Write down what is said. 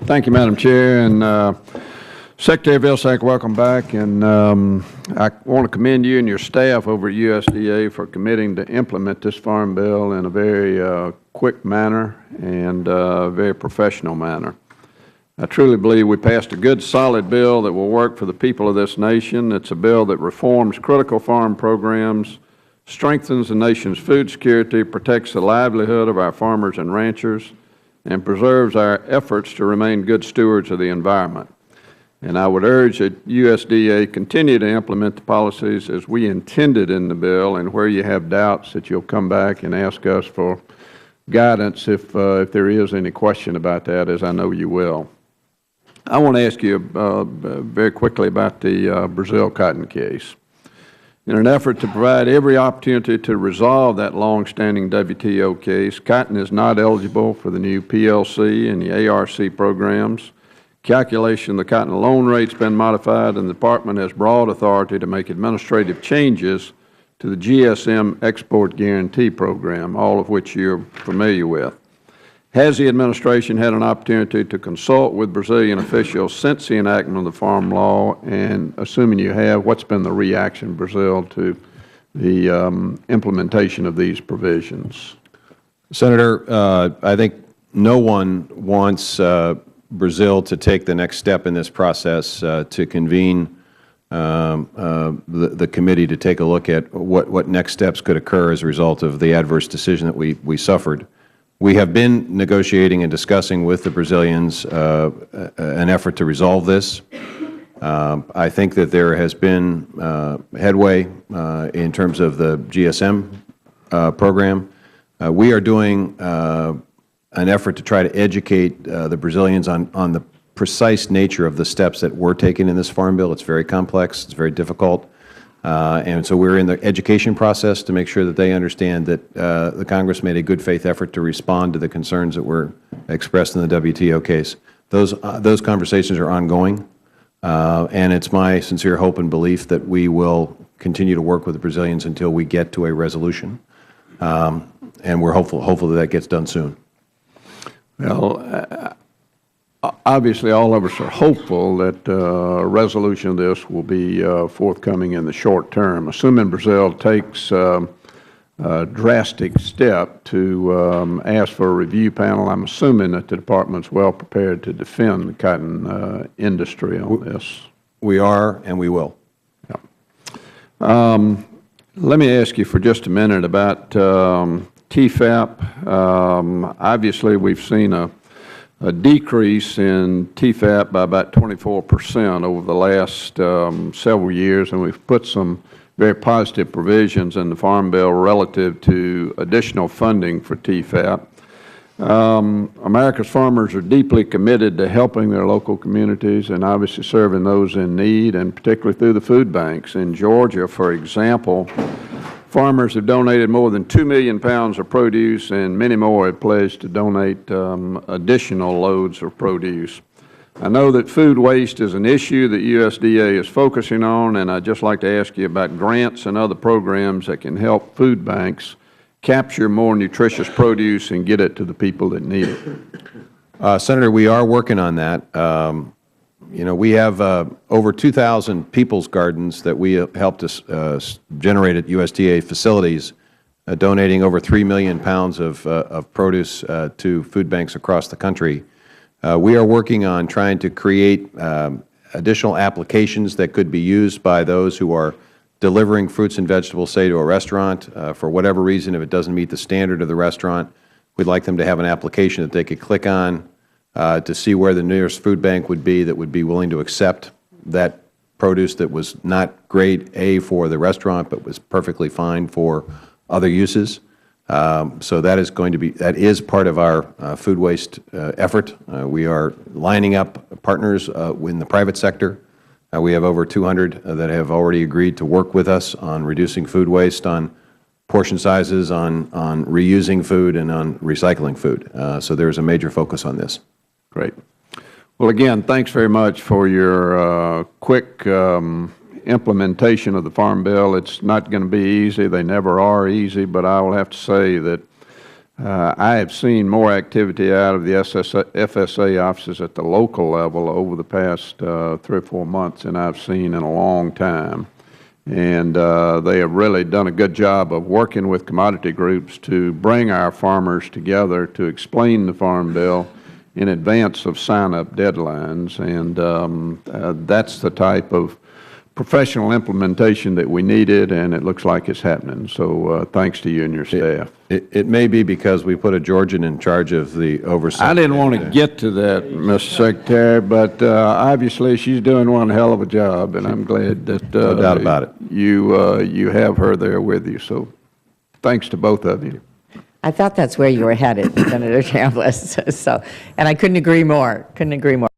Thank you, Madam Chair. And Secretary Vilsack, welcome back. And I want to commend you and your staff over at USDA for committing to implement this Farm Bill in a very quick manner and very professional manner. I truly believe we passed a good, solid bill that will work for the people of this nation. It's a bill that reforms critical farm programs, strengthens the nation's food security, protects the livelihood of our farmers and ranchers, and preserves our efforts to remain good stewards of the environment. And I would urge that USDA continue to implement the policies as we intended in the bill, and where you have doubts that you'll come back and ask us for guidance if there is any question about that, as I know you will. I want to ask you very quickly about the Brazil cotton case. In an effort to provide every opportunity to resolve that long-standing WTO case, cotton is not eligible for the new PLC and the ARC programs. Calculation of the cotton loan rate has been modified, and the Department has broad authority to make administrative changes to the GSM Export Guarantee Program, all of which you are familiar with. Has the Administration had an opportunity to consult with Brazilian officials since the enactment of the farm law? And assuming you have, what has been the reaction of Brazil to the implementation of these provisions? Senator, I think no one wants Brazil to take the next step in this process to convene the committee to take a look at what next steps could occur as a result of the adverse decision that we suffered. We have been negotiating and discussing with the Brazilians an effort to resolve this. I think that there has been headway in terms of the GSM program. We are doing an effort to try to educate the Brazilians on the precise nature of the steps that were taken in this Farm Bill. It's very complex. It's very difficult. And so we're in the education process to make sure that they understand that the Congress made a good faith effort to respond to the concerns that were expressed in the WTO case. Those conversations are ongoing, and it's my sincere hope and belief that we will continue to work with the Brazilians until we get to a resolution, and we're hopeful that gets done soon. Well, obviously, all of us are hopeful that a resolution of this will be forthcoming in the short term. Assuming Brazil takes a drastic step to ask for a review panel, I'm assuming that the Department is well prepared to defend the cotton industry on this. We are, and we will. Yeah. Let me ask you for just a minute about TFAP. Obviously, we've seen a decrease in TFAP by about 24% over the last several years, and we've put some very positive provisions in the Farm Bill relative to additional funding for TFAP. America's farmers are deeply committed to helping their local communities and obviously serving those in need, and particularly through the food banks. In Georgia, for example, farmers have donated more than 2 million pounds of produce, and many more have pledged to donate additional loads of produce. I know that food waste is an issue that USDA is focusing on, and I'd just like to ask you about grants and other programs that can help food banks capture more nutritious produce and get it to the people that need it. Senator, we are working on that. You know, we have over 2,000 people's gardens that we helped us generate at USDA facilities, donating over 3 million pounds of produce to food banks across the country. We are working on trying to create additional applications that could be used by those who are delivering fruits and vegetables, say, to a restaurant. For whatever reason, if it doesn't meet the standard of the restaurant, we'd like them to have an application that they could click on to see where the nearest food bank would be that would be willing to accept that produce that was not grade A for the restaurant but was perfectly fine for other uses. So that is part of our food waste effort. We are lining up partners in the private sector. We have over 200 that have already agreed to work with us on reducing food waste, on portion sizes, on reusing food, and on recycling food. So there is a major focus on this. Great. Well, again, thanks very much for your quick implementation of the Farm Bill. It's not going to be easy. They never are easy, but I will have to say that I have seen more activity out of the FSA offices at the local level over the past 3 or 4 months than I've seen in a long time. And they have really done a good job of working with commodity groups to bring our farmers together to explain the Farm Bill in advance of sign-up deadlines. And that's the type of professional implementation that we needed, and it looks like it's happening. So thanks to you and your staff. It may be because we put a Georgian in charge of the oversight. I didn't want to get to that, Mr. Secretary, but obviously she's doing one hell of a job, and I'm glad that No doubt about it. you have her there with you. So thanks to both of you. I thought that's where you were headed, Senator Chambliss. So, and I couldn't agree more. Couldn't agree more.